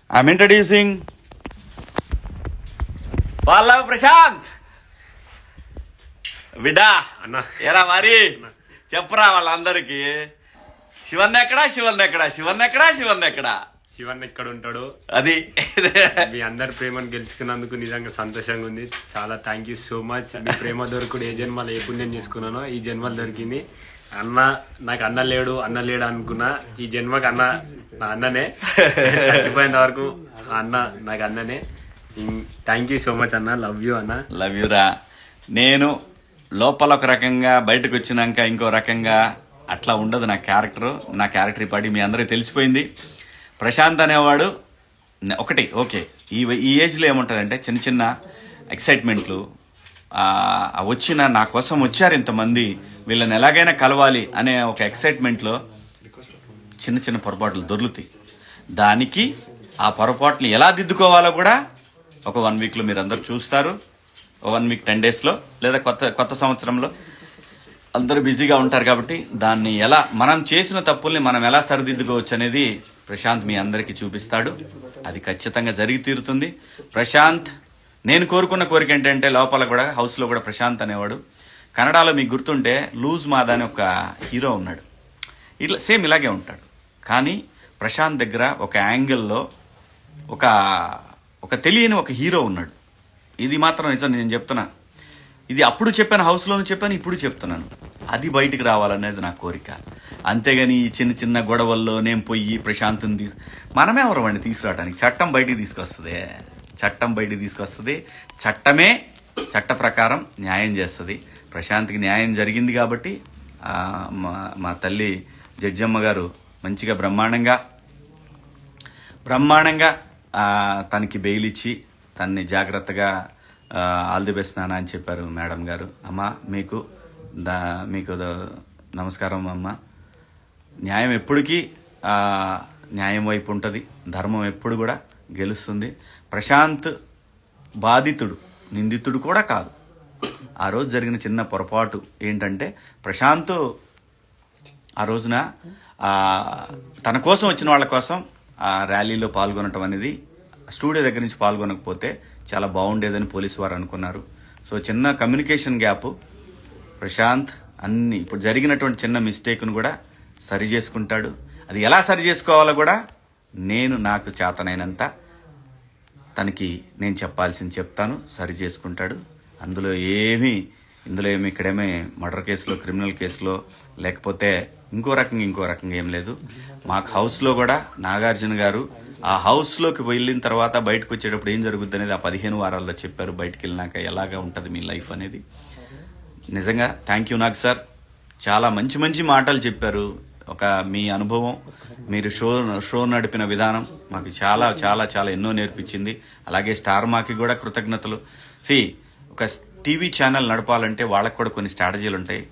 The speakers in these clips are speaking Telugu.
I'm introducing Pallav Prashant. విడా అన్న ఏరా మరి చెప్పరా వాళ్ళందరికి శివన్ ఎక్కడా శివన్ ఎక్కడా శివన్ ఎక్కడా శివన్ ఎక్కడా శివన్ ఎక్కడ ఉంటాడు. అది మీ అందరి ప్రేమను గెలుచుకున్నందుకు నిజంగా సంతోషంగా ఉంది. చాలా థ్యాంక్ యూ సో మచ్. మీ ప్రేమ దొరకడు ఏ జన్మలో ఏ పుణ్యం చేసుకున్నానో ఈ జన్మలు దొరికింది. అన్న నాకు అన్న లేడు అనుకున్నా. ఈ జన్మకి అన్న నా అన్ననే, చచ్చిపోయేంత వరకు అన్న నాకు అన్ననే. థ్యాంక్ యూ సో మచ్ అన్న. లవ్ యూ అన్న. లవ్ యూ రా. నేను లోపల ఒక రకంగా బయటకు వచ్చినాక ఇంకో రకంగా అట్లా ఉండదు నా క్యారెక్టర్ ఇప్పటి మీ అందరికీ తెలిసిపోయింది. ప్రశాంత్ అనేవాడు ఒకటి ఓకే. ఈ ఏజ్లో ఏముంటుందంటే చిన్న చిన్న ఎక్సైట్మెంట్లు వచ్చిన నా కోసం వచ్చారు ఇంతమంది, వీళ్ళని ఎలాగైనా కలవాలి అనే ఒక ఎక్సైట్మెంట్లో చిన్న చిన్న పొరపాట్లు దొర్లుతాయి. దానికి ఆ పొరపాట్లు ఎలా దిద్దుకోవాలో కూడా ఒక 1 వీక్లో మీరు అందరూ చూస్తారు. 1 వీక్ 10 డేస్లో లేదా కొత్త సంవత్సరంలో అందరూ బిజీగా ఉంటారు కాబట్టి దాన్ని ఎలా మనం చేసిన తప్పుల్ని మనం ఎలా సరిదిద్దుకోవచ్చు అనేది ప్రశాంత్ మీ అందరికీ చూపిస్తాడు. అది ఖచ్చితంగా జరిగి తీరుతుంది. ప్రశాంత్ నేను కోరుకున్న కోరిక ఏంటంటే లోపల కూడా హౌస్లో కూడా ప్రశాంత్ అనేవాడు కన్నడలో మీకు గుర్తుంటే లూజ్ మాదా అని ఒక హీరో ఉన్నాడు. ఇట్లా సేమ్ ఇలాగే ఉంటాడు. కానీ ప్రశాంత్ దగ్గర ఒక యాంగిల్లో ఒక తెలియని ఒక హీరో ఉన్నాడు. ఇది మాత్రం నిజం, నేను చెప్తున్నా. ఇది అప్పుడు చెప్పాను, హౌస్లోనూ చెప్పాను, ఇప్పుడు చెప్తున్నాను. అది బయటికి రావాలనేది నా కోరిక. అంతేగాని ఈ చిన్న చిన్న గొడవల్లో నేను పోయి ప్రశాంత్ని మనమే ఎవరు వాడిని తీసుకురావడానికి. చట్టం బయటికి తీసుకొస్తుంది. చట్టమే చట్ట ప్రకారం న్యాయం చేస్తుంది. ప్రశాంత్కి న్యాయం జరిగింది కాబట్టి మా తల్లి జడ్జమ్మ గారు మంచిగా బ్రహ్మాండంగా తనకి బెయిల్ ఇచ్చి తన్ని జాగ్రత్తగా ఆల్ ది బెస్ట్ నాన్న అని చెప్పారు మేడం గారు. అమ్మ మీకు నమస్కారం అమ్మ. న్యాయం ఎప్పటికీ న్యాయం వైపు ఉంటుంది. ధర్మం ఎప్పుడు కూడా గెలుస్తుంది. ప్రశాంత్ బాధితుడు, నిందితుడు కూడా కాదు. ఆ రోజు జరిగిన చిన్న పొరపాటు ఏంటంటే ప్రశాంత్ ఆ రోజున తన కోసం వచ్చిన వాళ్ళ కోసం ఆ ర్యాలీలో పాల్గొనటం అనేది స్టూడియో దగ్గర నుంచి పాల్గొనకపోతే చాలా బాగుండేదని పోలీసు వారు అనుకున్నారు. సో చిన్న కమ్యూనికేషన్ గ్యాప్. ప్రశాంత్ అన్ని ఇప్పుడు జరిగినటువంటి చిన్న మిస్టేక్ను కూడా సరి చేసుకుంటాడు. అది ఎలా సరి చేసుకోవాలో కూడా నాకు చేతనైనంత తనకి నేను చెప్పాల్సింది చెప్తాను. సరి చేసుకుంటాడు. ఇందులో ఏమి ఇక్కడేమీ మర్డర్ కేసులో, క్రిమినల్ కేసులో లేకపోతే ఇంకో రకంగా ఏం లేదు. మాకు హౌస్లో కూడా నాగార్జున గారు ఆ హౌస్లోకి వెళ్ళిన తర్వాత బయటకు వచ్చేటప్పుడు ఏం జరుగుద్ది అనేది ఆ 15 వారాల్లో చెప్పారు. బయటకు వెళ్ళినాక ఎలాగా ఉంటుంది మీ లైఫ్ అనేది. నిజంగా థ్యాంక్ యూ నాగ్ సార్. చాలా మంచి మాటలు చెప్పారు. మీ అనుభవం, మీరు షో నడిపిన విధానం మాకు చాలా చాలా చాలా ఎన్నో నేర్పించింది. అలాగే స్టార్ మాకి కూడా కృతజ్ఞతలు. ఒక టీవీ ఛానల్ నడపాలంటే వాళ్ళకు కూడా కొన్ని స్ట్రాటజీలు ఉంటాయి.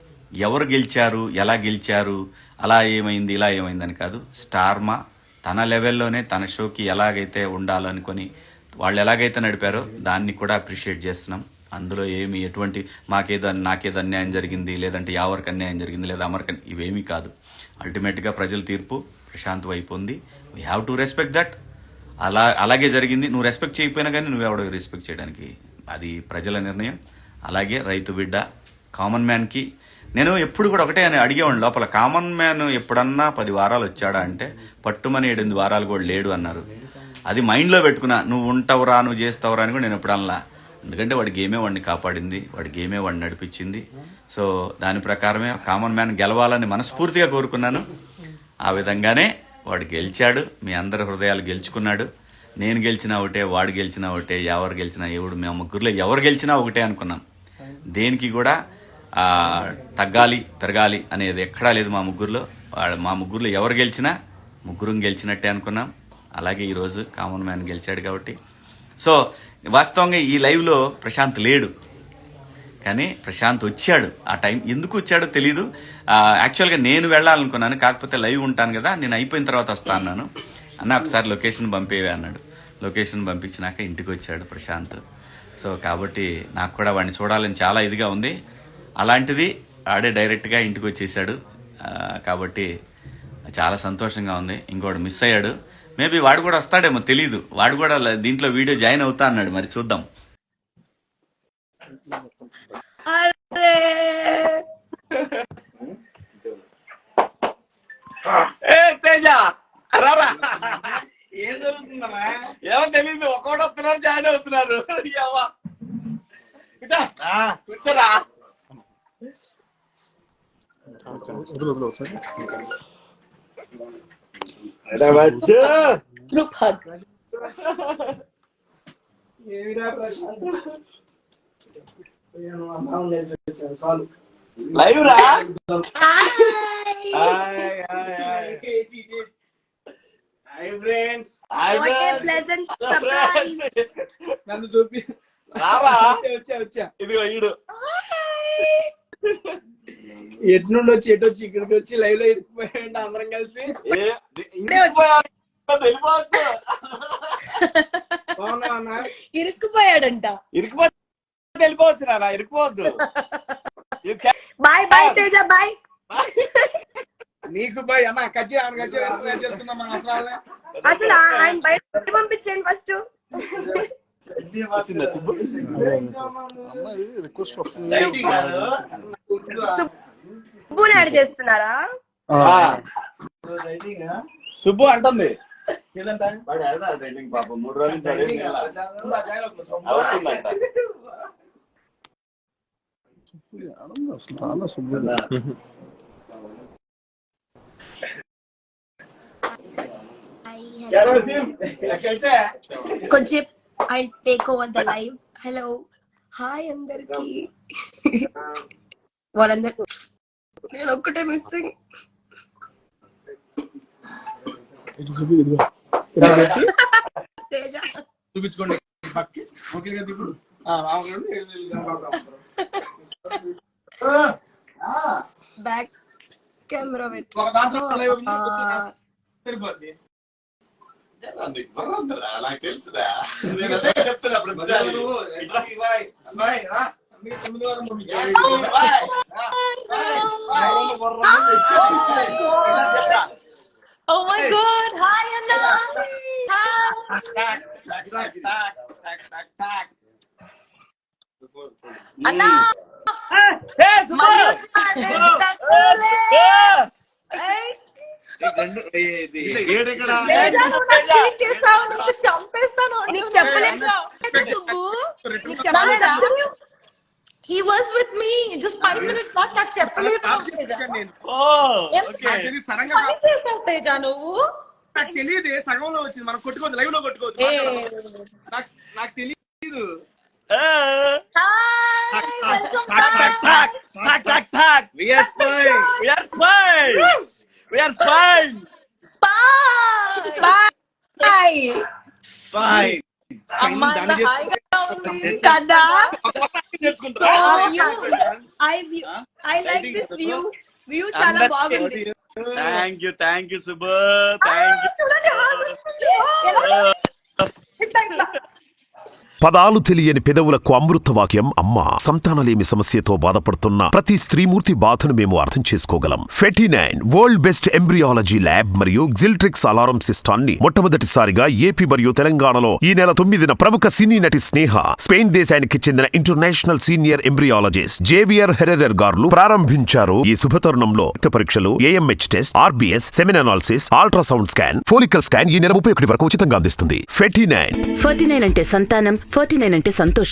ఎవరు గెలిచారు, ఎలా గెలిచారు, అలా ఏమైంది, ఇలా ఏమైందని కాదు. స్టార్ మా తన లెవెల్లోనే తన షోకి ఎలాగైతే ఉండాలనుకొని వాళ్ళు ఎలాగైతే నడిపారో దాన్ని కూడా అప్రిషియేట్ చేస్తున్నాం. అందులో ఎటువంటి నాకేదో అన్యాయం జరిగింది, లేదంటే ఎవరికి అన్యాయం జరిగింది, లేదా అమర్కి ఇవేమీ కాదు. అల్టిమేట్గా ప్రజల తీర్పు ప్రశాంత్ వైపు ఉంది. We have to respect that. అలాగే జరిగింది. నువ్వు రెస్పెక్ట్ చేయకపోయినా కానీ నువ్వెవడో రెస్పెక్ట్ చేయడానికి అది ప్రజల నిర్ణయం. అలాగే రైతు బిడ్డ కామన్ మ్యాన్కి నేను ఎప్పుడు కూడా ఒకటే అని అడిగేవాడిని లోపల, కామన్ మ్యాన్ ఎప్పుడన్నా 10 వారాలు వచ్చాడా అంటే పట్టుమని 8 వారాలు కూడా లేడు అన్నారు. అది మైండ్లో పెట్టుకున్నా. నువ్వు ఉంటావురా, నువ్వు చేస్తావురా అని కూడా నేను ఎప్పుడు అనలా. ఎందుకంటే వాడి గేమే వాడిని కాపాడింది, వాడి గేమే వాడిని నడిపించింది. సో దాని ప్రకారమే కామన్ మ్యాన్ గెలవాలని మనస్ఫూర్తిగా కోరుకున్నాను. ఆ విధంగానే వాడు గెలిచాడు. మీ అందరి హృదయాలు గెలుచుకున్నాడు. నేను గెలిచినా ఒకటే, వాడు గెలిచినా ఒకటే, ఎవరు గెలిచినా మా ముగ్గురులో ఎవరు గెలిచినా ఒకటే అనుకున్నాం. దేనికి కూడా తగ్గాలి పెరగాలి అనేది ఎక్కడా లేదు మా ముగ్గురులో ఎవరు గెలిచినా ముగ్గురం గెలిచినట్టే అనుకున్నాం. అలాగే ఈరోజు కామన్ మ్యాన్ గెలిచాడు కాబట్టి. సో వాస్తవంగా ఈ లైవ్లో ప్రశాంత్ లేడు, కానీ ప్రశాంత్ వచ్చాడు. ఆ టైం ఎందుకు వచ్చాడో తెలీదు. యాక్చువల్గా నేను వెళ్ళాలనుకున్నాను, కాకపోతే లైవ్ ఉంటాను కదా, నేను అయిపోయిన తర్వాత వస్తా అన్నాను. ఒకసారి లొకేషన్ పంపేవే అన్నాడు. లొకేషన్ పంపించినాక ఇంటికి వచ్చాడు ప్రశాంత్. సో కాబట్టి నాకు కూడా వాడిని చూడాలని చాలా ఇదిగా ఉంది. అలాంటిది ఆడే డైరెక్ట్గా ఇంటికి వచ్చేసాడు. కాబట్టి చాలా సంతోషంగా ఉంది. ఇంకోటి మిస్ అయ్యాడు. మేబీ వాడు కూడా వస్తాడేమో తెలీదు, వాడు కూడా దీంట్లో వీడియో జాయిన్ అవుతా అన్నాడు, మరి చూద్దాం. అరే తేజ రారా, ఏం జరుగుతుందమ్మా? ఏమో తెలీదు, ఒక్కోడు వస్తున్నారు, జాయిన్ అవుతున్నారు. కూర్చోరా. Group hug. లైవ్ రా. What a pleasant surprise. నన్ను చూపి రారా. వచ్చా ఇదిగో ఈడు ఎటు నుండి వచ్చి ఎటు వచ్చి ఇక్కడికి వచ్చి లైవ్ లో ఎత్తుకుపోయాడు అందరం కలిసి. వెళ్ళిపోవచ్చు. బాగున్నావు అన్న? ఇరుక్కుపోయాడంట. ఇరుకుపోతే వెళ్ళిపోవచ్చు నాన్న, ఇరుకుపోవద్దు. Bye bye Teja bye. నీకు బాయ్ అన్న. కట్ చేసుకుందాం మనం అసలు. అసలు ఆయన బయట పంపించండి ఫస్ట్. సుబ్బుని యాడ్ చేస్తున్నారా? సుబ్బు అంటుంది పాపం 3 రోజులు కొంచెం I take over the live. Hello hi అందరికి. వాళ్ళందరూ నేను ఒక్కటే మిస్సింగ్. తేజ చూపించుకోండి. బ్యాక్ కెమెరా పెట్టి ఒక దాంట్లో సరిపోద్ది. నాకు తెలుసురా. Oh my god! Hi Anna. Anna. చంపేస్తాను. నీకు చెప్పలేదు సుబ్బు, నీకు చెప్పలేదా? He was with me just 5 minutes back. నాకు చెప్పలేదు. తేజ నువ్వు నాకు తెలియదు, సగంలో వచ్చింది. మనం కొట్టుకోవద్దు, లైవ్ లో కొట్టుకోవద్దు. నాకు తెలియదు. కదా. I like this view. View చాలా బాగుంది. Thank you Subbu, thank you. పదాలు తెలియని పెదవులకు అమృత వాక్యం అమ్మ. సంతానలేమి సమస్యతో బాధపడుతున్న ప్రతి స్త్రీమూర్తి బాధను మేము అర్థం చేసుకోగలం. 49 వరల్డ్ బెస్ట్ ఎంబ్రియాలజీ ల్యాబ్ మరియు జిల్ట్రిక్స్ అలారం సిస్టాన్ని మొట్టమొదటిసారిగా ఏపీ మరియు తెలంగాణలో ఈ నెల 9న ప్రముఖ సినీ నటి స్నేహ, స్పెయిన్ దేశానికి చెందిన international senior embryologist Javier Herrera గారు ప్రారంభించారు. ఈ శుభతరుణంలో రక్త పరీక్షలు, AMH test, RBS, semen analysis, ultrasound scan, follicle scan ఈ నెల 31 వరకు ఉచితంగా అందిస్తుంది. 49 49 అంటే సంతానం, 49 అంటే సంతోషం.